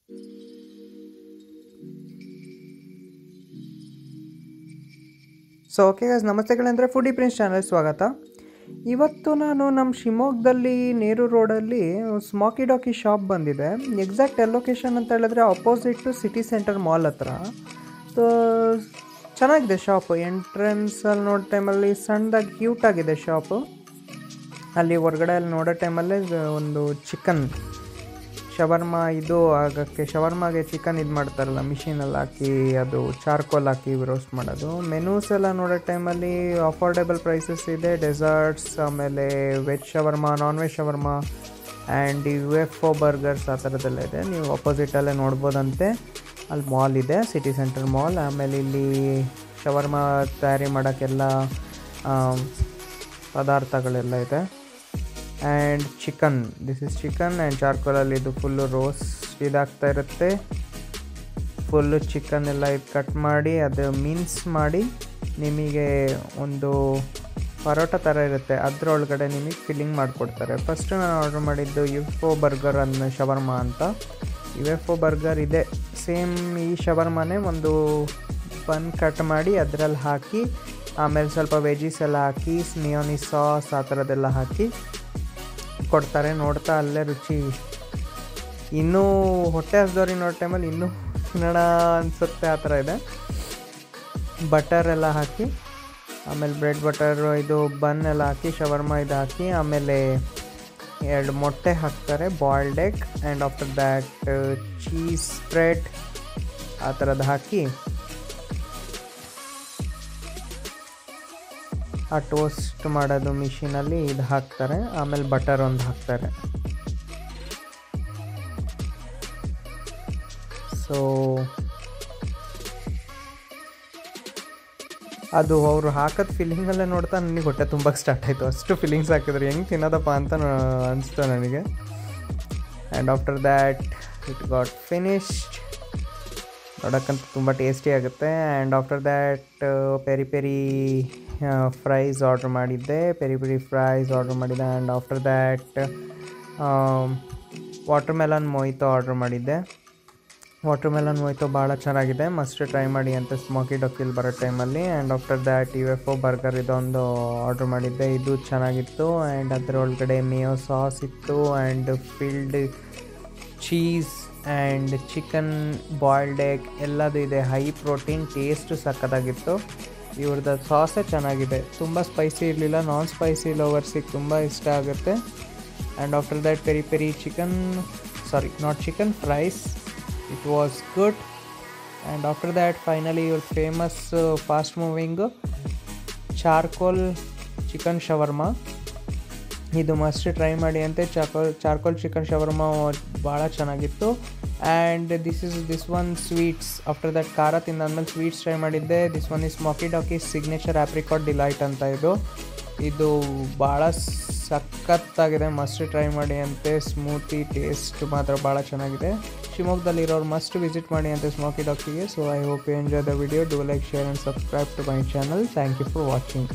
So okay guys, ನಮಸ್ತೆಗಳಂದರೆ foodie prince channel ಸ್ವಾಗತ. ಇವತ್ತು ನಾನು ನಮ್ಮ ಶಿವಮೊಗ್ಗದಲ್ಲಿ ನೇರು ರೋಡಲ್ಲಿ ಸ್ಮಾಕಿ ಡಾಕಿ ಶಾಪ್ ಬಂದಿದೆ. ಎಕ್ಸಾಕ್ಟ್ ಲೊಕೇಶನ್ ಅಂತ ಹೇಳಿದ್ರೆ ಅಪೋಸಿಟ್ ಸಿಟಿ ಸೆಂಟರ್ ಮಾಲ್ ಹತ್ರ. ಸೊ ಚೆನ್ನಾಗಿದೆ ಶಾಪು. ಎಂಟ್ರೆನ್ಸಲ್ಲಿ ನೋಡೋ ಟೈಮಲ್ಲಿ ಸಣ್ಣದಾಗಿ ಕ್ಯೂಟಾಗಿದೆ ಶಾಪು. ಅಲ್ಲಿ ಹೊರಗಡೆ ಅಲ್ಲಿ ನೋಡೋ ಟೈಮಲ್ಲೇ ಒಂದು ಚಿಕನ್ ಶವರ್ಮ ಇದು ಆಗೋಕ್ಕೆ ಶವರ್ಮಾಗೆ ಚಿಕನ್ ಇದು ಮಾಡ್ತಾರಲ್ಲ ಮಿಷಿನಲ್ಲಿ ಹಾಕಿ, ಅದು ಚಾರ್ಕೋಲ್ ಹಾಕಿ ರೋಸ್ಟ್ ಮಾಡೋದು. ಮೆನೂಸ್ ಎಲ್ಲ ನೋಡೋ ಟೈಮಲ್ಲಿ ಅಫೋರ್ಡೆಬಲ್ ಪ್ರೈಸಸ್ ಇದೆ. ಡೆಸರ್ಟ್ಸ್, ಆಮೇಲೆ veg shawarma, non veg shawarma and UFO burgers ಆ ಥರದ್ದೆಲ್ಲ ಇದೆ. ನೀವು ಅಪೋಸಿಟಲ್ಲೇ ನೋಡ್ಬೋದಂತೆ. ಅಲ್ಲಿ ಮಾಲ್ ಇದೆ, ಸಿಟಿ ಸೆಂಟರ್ ಮಾಲ್. ಆಮೇಲೆ ಇಲ್ಲಿ ಶವರ್ಮ ತಯಾರಿ ಮಾಡೋಕ್ಕೆಲ್ಲ ಪದಾರ್ಥಗಳೆಲ್ಲ ಇದೆ. And chicken, this is chicken and ಚಾರ್ಕೋಲಲ್ಲಿ ಇದು ಫುಲ್ಲು ರೋಸ್ಟ್ ಇದಾಗ್ತಾ ಇರುತ್ತೆ. ಫುಲ್ಲು ಚಿಕನ್ ಎಲ್ಲ ಇದು ಕಟ್ ಮಾಡಿ ಅದು ಮಿನ್ಸ್ ಮಾಡಿ ನಿಮಗೆ ಒಂದು ಪರೋಟ ಥರ ಇರುತ್ತೆ, ಅದರೊಳಗಡೆ ನಿಮಗೆ ಫಿಲ್ಲಿಂಗ್ ಮಾಡಿಕೊಡ್ತಾರೆ. ಫಸ್ಟು ನಾನು ಆರ್ಡ್ರ್ ಮಾಡಿದ್ದು UFO ಬರ್ಗರ್ ಅನ್ನೋ ಶವರ್ಮ ಅಂತ. UFO ಬರ್ಗರ್ ಇದೆ ಸೇಮ್ ಈ ಶವರ್ಮನೇ, ಒಂದು ಬನ್ ಕಟ್ ಮಾಡಿ ಅದರಲ್ಲಿ ಹಾಕಿ ಆಮೇಲೆ ಸ್ವಲ್ಪ ವೆಜೀಸ್ ಎಲ್ಲ ಹಾಕಿ ಮಿಯೋನಿಸ್ ಸಾಸ್ ಆ ಥರದ್ದೆಲ್ಲ ಹಾಕಿ ಕೊಡ್ತಾರೆ. ನೋಡ್ತಾ ಅಲ್ಲೇ ರುಚಿ ಇನ್ನೂ ಹೊಟ್ಟೆ ಹಸ್ದವ್ರಿಗೆ ನೋಡೋ ಟೈಮಲ್ಲಿ ಇನ್ನೂ ತಿನ್ನೋಣ ಅನಿಸುತ್ತೆ, ಆ ಥರ ಇದೆ. ಬಟರ್ ಎಲ್ಲ ಹಾಕಿ ಆಮೇಲೆ ಬ್ರೆಡ್ ಬಟರ್ ಇದು ಬನ್ ಎಲ್ಲ ಹಾಕಿ ಶವರ್ಮ ಇದು ಹಾಕಿ ಆಮೇಲೆ 2 ಮೊಟ್ಟೆ ಹಾಕ್ತಾರೆ, boiled egg, and after that cheese spread ಆ ಥರದ್ದು ಹಾಕಿ ಆ ಟೋಸ್ಟ್ ಮಾಡೋದು ಮಿಷಿನಲ್ಲಿ ಇದು ಹಾಕ್ತಾರೆ. ಆಮೇಲೆ ಬಟರ್ ಒಂದು ಹಾಕ್ತಾರೆ. ಸೊ ಅದು ಅವರು ಹಾಕೋದು ಫಿಲ್ಲಿಂಗಲ್ಲೇ ನೋಡ್ತಾ ನನಗೆ ಹೊಟ್ಟೆ ತುಂಬಕ್ಕೆ ಸ್ಟಾರ್ಟ್ ಆಯಿತು. ಅಷ್ಟು ಫಿಲ್ಲಿಂಗ್ಸ್ ಹಾಕಿದ್ರು, ಹೆಂಗೆ ತಿನ್ನೋದಪ್ಪ ಅಂತ ಅನಿಸ್ತು ನನಗೆ. And after that it got finished. ನೋಡೋಕ್ಕಂತ ತುಂಬ ಟೇಸ್ಟಿ ಆಗುತ್ತೆ. And after that peri peri fries order ಮಾಡಿದ್ದೆ, ಪೆರಿ ಪೆರಿ ಫ್ರೈಸ್ ಆರ್ಡ್ರ್ ಮಾಡಿದ್ದೆ. And after that watermelon mojito order ಮಾಡಿದ್ದೆ. ವಾಟರ್ ಮೆಲನ್ ಮೊಯ್ತೋ ಭಾಳ ಚೆನ್ನಾಗಿದೆ, ಮಸ್ಟ್ ಟ್ರೈ ಮಾಡಿ ಅಂತ ಸ್ಮಾಕಿ ಡಾಕಿಲ್ ಬರೋ ಟೈಮಲ್ಲಿ. And after that UFO burger ಇದೊಂದು ಆರ್ಡ್ರ್ ಮಾಡಿದ್ದೆ, ಇದು ಚೆನ್ನಾಗಿತ್ತು. ಆ್ಯಂಡ್ ಅದರೊಳಗಡೆ ಮೇಯೋ ಸಾಸ್ ಇತ್ತು and filled cheese and chicken, boiled egg ಎಲ್ಲದು ಇದೆ. ಹೈ ಪ್ರೋಟೀನ್, ಟೇಸ್ಟು ಸಕ್ಕತ್ತಾಗಿತ್ತು. ಇವ್ರದ್ದು ಸಾಸೇ ಚೆನ್ನಾಗಿದೆ, ತುಂಬ ಸ್ಪೈಸಿ ಇರಲಿಲ್ಲ. ನಾನ್ ಸ್ಪೈಸಿ ಲವರ್ಸಿಗೆ ತುಂಬ ಇಷ್ಟ ಆಗುತ್ತೆ. And after that peri peri chicken, sorry not chicken, fries, it was good. And after that finally ಇವ್ರ famous fast moving charcoal chicken shawarma, ಇದು ಮಸ್ಟ್ ಟ್ರೈ ಮಾಡಿ ಅಂತೆ. ಚಾರ್ಕೋಲ್ ಚಿಕನ್ ಶವರ್ಮ ಭಾಳ ಚೆನ್ನಾಗಿತ್ತು. And this one sweets, after that ಖಾರ ತಿಂದಾದ್ಮೇಲೆ sweets try ಮಾಡಿದ್ದೆ. This one is Smoky Dokey signature apricot delight ಅಂತ. ಇದು ಭಾಳ ಸಖತ್ತಾಗಿದೆ, ಮಸ್ಟ್ ಟ್ರೈ ಮಾಡಿ ಅಂತೆ. ಸ್ಮೂತಿ ಟೇಸ್ಟ್ ಮಾತ್ರ ಭಾಳ ಚೆನ್ನಾಗಿದೆ. ಶಿವಮೊಗ್ಗದಲ್ಲಿರೋರು ಮಸ್ಟ್ ವಿಸಿಟ್ ಮಾಡಿ ಅಂತೆ ಸ್ಮಾಕಿ ಡಾಕಿಗೆ. So I hope you enjoy the video. Do like, share and subscribe to my channel. Thank you for watching.